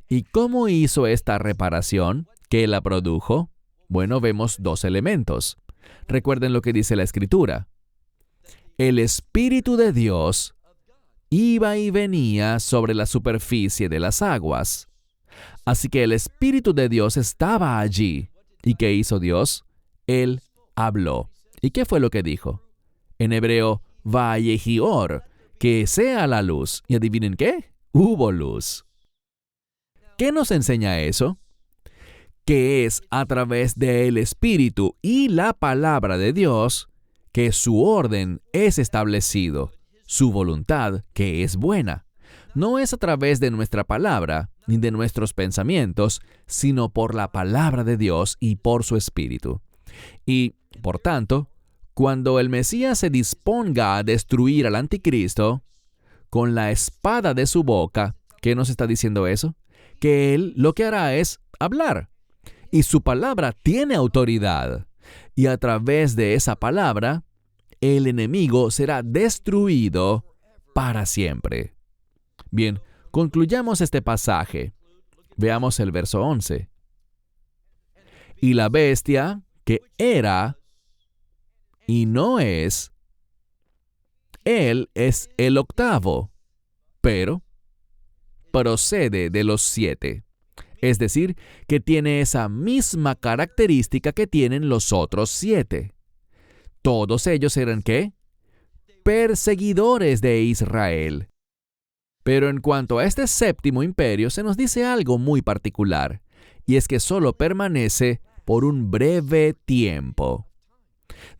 ¿Y cómo hizo esta reparación? ¿Qué la produjo? Bueno, vemos dos elementos. Recuerden lo que dice la Escritura. El Espíritu de Dios iba y venía sobre la superficie de las aguas. Así que el Espíritu de Dios estaba allí. ¿Y qué hizo Dios? Él habló. ¿Y qué fue lo que dijo? En hebreo, Vayehior, que sea la luz. ¿Y adivinen qué? Hubo luz. ¿Qué nos enseña eso? Que es a través del Espíritu y la palabra de Dios que su orden es establecido, su voluntad que es buena. No es a través de nuestra palabra ni de nuestros pensamientos, sino por la palabra de Dios y por su Espíritu. Y, por tanto, cuando el Mesías se disponga a destruir al anticristo, con la espada de su boca, ¿qué nos está diciendo eso? Que él lo que hará es hablar. Y su palabra tiene autoridad. Y a través de esa palabra, el enemigo será destruido para siempre. Bien, concluyamos este pasaje. Veamos el verso 11. Y la bestia que era y no es, él es el octavo, pero procede de los 7. Es decir, que tiene esa misma característica que tienen los otros 7. Todos ellos eran, ¿qué? Perseguidores de Israel. Pero en cuanto a este séptimo imperio, se nos dice algo muy particular, y es que solo permanece por un breve tiempo.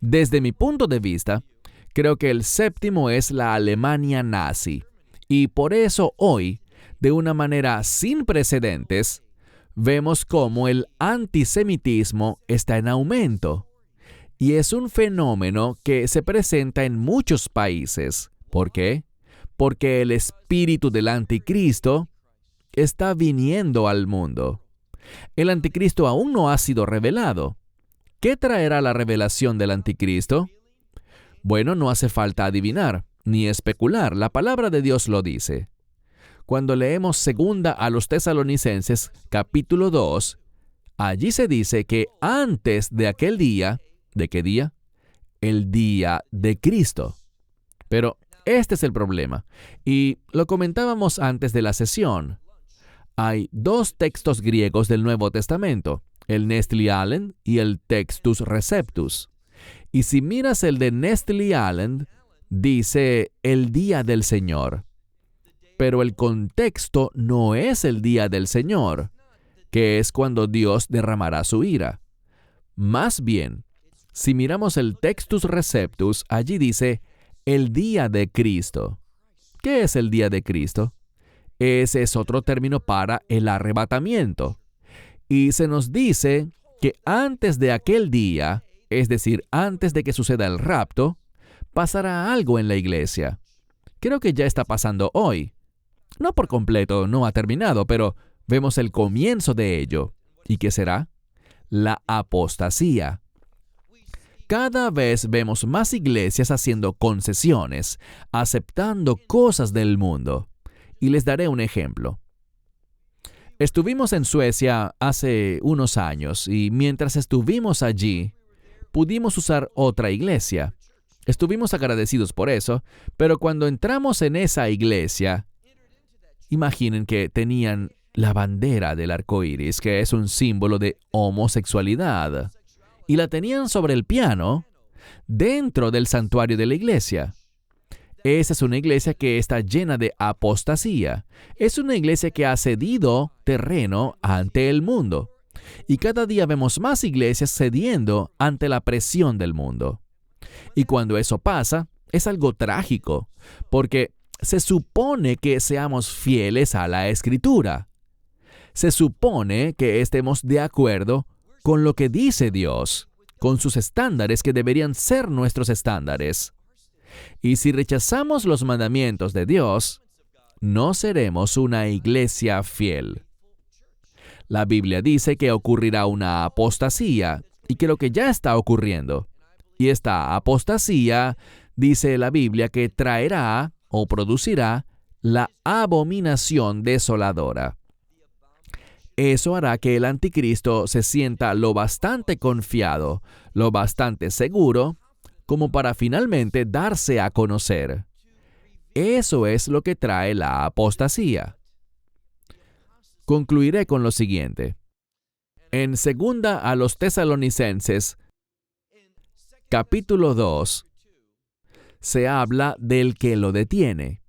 Desde mi punto de vista, creo que el séptimo es la Alemania nazi, y por eso hoy, de una manera sin precedentes, vemos cómo el antisemitismo está en aumento. Y es un fenómeno que se presenta en muchos países. ¿Por qué? Porque el espíritu del anticristo está viniendo al mundo. El anticristo aún no ha sido revelado. ¿Qué traerá la revelación del anticristo? Bueno, no hace falta adivinar, ni especular. La palabra de Dios lo dice. Cuando leemos segunda a los Tesalonicenses, capítulo 2, allí se dice que antes de aquel día, ¿de qué día? El día de Cristo. Pero este es el problema, y lo comentábamos antes de la sesión. Hay dos textos griegos del Nuevo Testamento, el Nestle-Aland y el Textus Receptus. Y si miras el de Nestle-Aland, dice el día del Señor. Pero el contexto no es el día del Señor, que es cuando Dios derramará su ira. Más bien, si miramos el Textus Receptus, allí dice el día de Cristo. ¿Qué es el día de Cristo? Ese es otro término para el arrebatamiento. Y se nos dice que antes de aquel día, es decir, antes de que suceda el rapto, pasará algo en la iglesia. Creo que ya está pasando hoy. No por completo, no ha terminado, pero vemos el comienzo de ello. ¿Y qué será? La apostasía. Cada vez vemos más iglesias haciendo concesiones, aceptando cosas del mundo. Y les daré un ejemplo. Estuvimos en Suecia hace unos años y mientras estuvimos allí, pudimos usar otra iglesia. Estuvimos agradecidos por eso, pero cuando entramos en esa iglesia, imaginen que tenían la bandera del arco iris, que es un símbolo de homosexualidad, y la tenían sobre el piano dentro del santuario de la iglesia. Esa es una iglesia que está llena de apostasía. Es una iglesia que ha cedido terreno ante el mundo. Y cada día vemos más iglesias cediendo ante la presión del mundo. Y cuando eso pasa, es algo trágico, porque se supone que seamos fieles a la Escritura. Se supone que estemos de acuerdo con lo que dice Dios, con sus estándares que deberían ser nuestros estándares. Y si rechazamos los mandamientos de Dios, no seremos una iglesia fiel. La Biblia dice que ocurrirá una apostasía, y que lo que ya está ocurriendo. Y esta apostasía, dice la Biblia, que traerá o producirá la abominación desoladora. Eso hará que el anticristo se sienta lo bastante confiado, lo bastante seguro, como para finalmente darse a conocer. Eso es lo que trae la apostasía. Concluiré con lo siguiente. En 2 a los Tesalonicenses, capítulo 2, se habla del que lo detiene.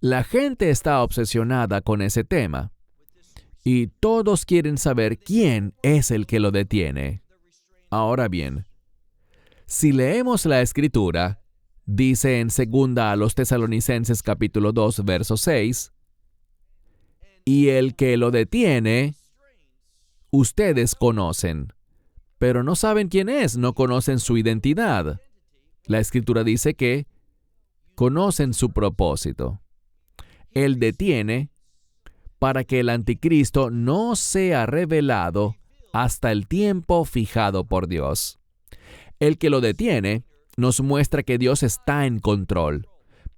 La gente está obsesionada con ese tema, y todos quieren saber quién es el que lo detiene. Ahora bien, si leemos la Escritura, dice en 2 a los Tesalonicenses capítulo 2, verso 6, y el que lo detiene, ustedes conocen, pero no saben quién es, no conocen su identidad. La Escritura dice que conocen su propósito. Él detiene para que el anticristo no sea revelado hasta el tiempo fijado por Dios. El que lo detiene nos muestra que Dios está en control,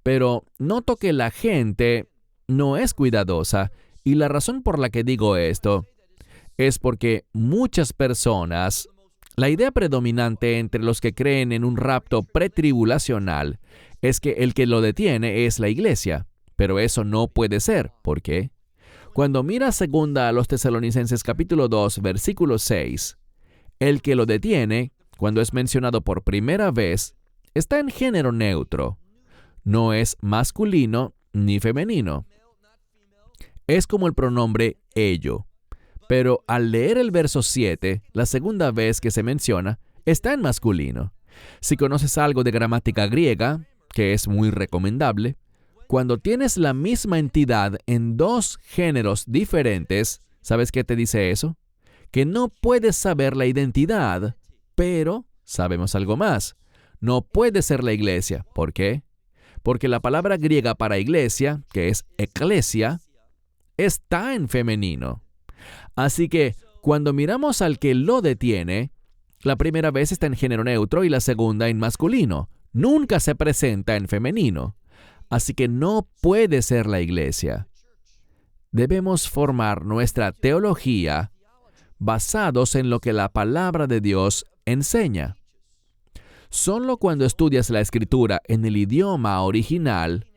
pero noto que la gente no es cuidadosa, y la razón por la que digo esto es porque muchas personas, la idea predominante entre los que creen en un rapto pretribulacional es que el que lo detiene es la iglesia, pero eso no puede ser. ¿Por qué? Cuando miras 2 a los Tesalonicenses capítulo 2, versículo 6, el que lo detiene, cuando es mencionado por primera vez, está en género neutro. No es masculino ni femenino. Es como el pronombre ello. Pero al leer el verso 7, la segunda vez que se menciona, está en masculino. Si conoces algo de gramática griega, que es muy recomendable, cuando tienes la misma entidad en dos géneros diferentes, ¿sabes qué te dice eso? Que no puedes saber la identidad, pero sabemos algo más. No puede ser la iglesia. ¿Por qué? Porque la palabra griega para iglesia, que es eklesia, está en femenino. Así que, cuando miramos al que lo detiene, la primera vez está en género neutro y la segunda en masculino. Nunca se presenta en femenino. Así que no puede ser la iglesia. Debemos formar nuestra teología basados en lo que la palabra de Dios enseña. Solo cuando estudias la Escritura en el idioma original,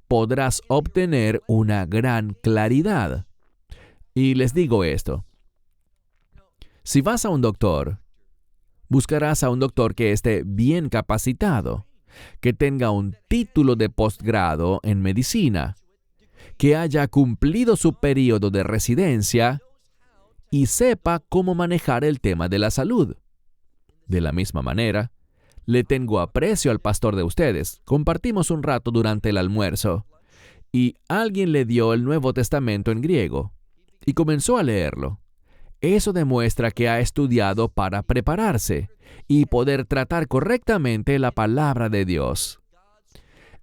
podrás obtener una gran claridad. Y les digo esto. Si vas a un doctor, buscarás a un doctor que esté bien capacitado, que tenga un título de posgrado en medicina, que haya cumplido su periodo de residencia y sepa cómo manejar el tema de la salud. De la misma manera, le tengo aprecio al pastor de ustedes. Compartimos un rato durante el almuerzo y alguien le dio el Nuevo Testamento en griego y comenzó a leerlo. Eso demuestra que ha estudiado para prepararse y poder tratar correctamente la palabra de Dios.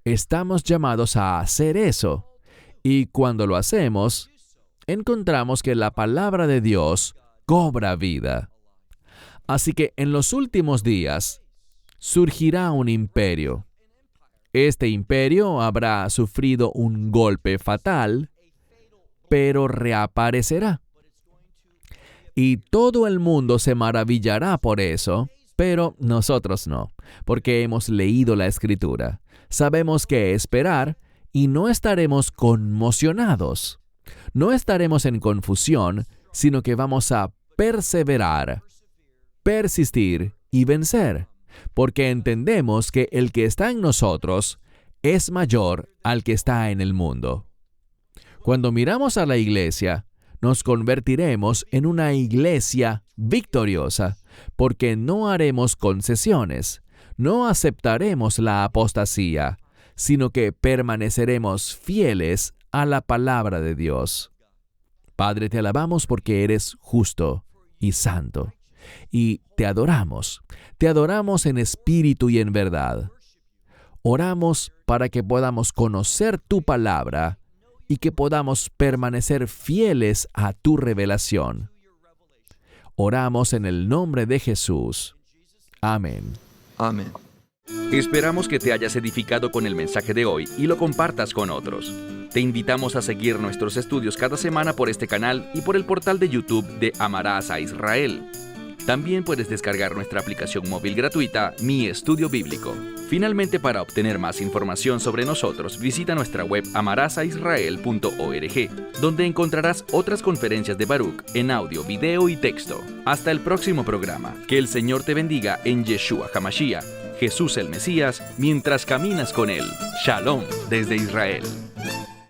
Estamos llamados a hacer eso, y cuando lo hacemos, encontramos que la palabra de Dios cobra vida. Así que en los últimos días surgirá un imperio. Este imperio habrá sufrido un golpe fatal, pero reaparecerá. Y todo el mundo se maravillará por eso, pero nosotros no, porque hemos leído la Escritura. Sabemos qué esperar y no estaremos conmocionados. No estaremos en confusión, sino que vamos a perseverar, persistir y vencer, porque entendemos que el que está en nosotros es mayor al que está en el mundo. Cuando miramos a la iglesia, nos convertiremos en una iglesia victoriosa, porque no haremos concesiones, no aceptaremos la apostasía, sino que permaneceremos fieles a la palabra de Dios. Padre, te alabamos porque eres justo y santo, y te adoramos en espíritu y en verdad. Oramos para que podamos conocer tu palabra y que podamos permanecer fieles a tu revelación. Oramos en el nombre de Jesús. Amén. Amén. Esperamos que te hayas edificado con el mensaje de hoy y lo compartas con otros. Te invitamos a seguir nuestros estudios cada semana por este canal y por el portal de YouTube de Amarás a Israel. También puedes descargar nuestra aplicación móvil gratuita, Mi Estudio Bíblico. Finalmente, para obtener más información sobre nosotros, visita nuestra web amarasaisrael.org, donde encontrarás otras conferencias de Baruch en audio, video y texto. Hasta el próximo programa. Que el Señor te bendiga en Yeshua HaMashiach, Jesús el Mesías, mientras caminas con Él. Shalom desde Israel.